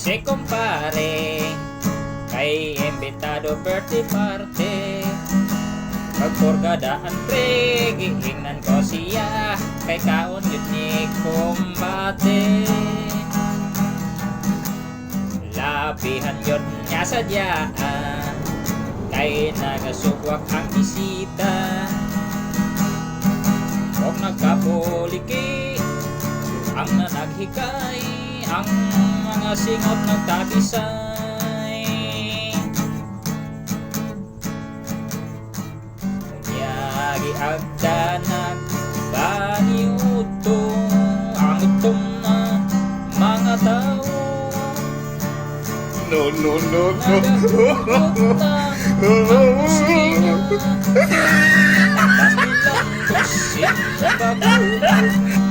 Si kumpare kay imbitado birthday party. Pagpurgadaan pre, giingnan ko siya kay kaon yun ni kumbate. Labihan yun niya sadya kay nagasugwak ang bisita. Huwag nagkapuliki ang nanaghikay, ang mga singot nagtabisay. Yagi agdanag baniuto ang utom na mga tao. No. Nagahugot na ang kusina. Tapos nilang kusin sa bago.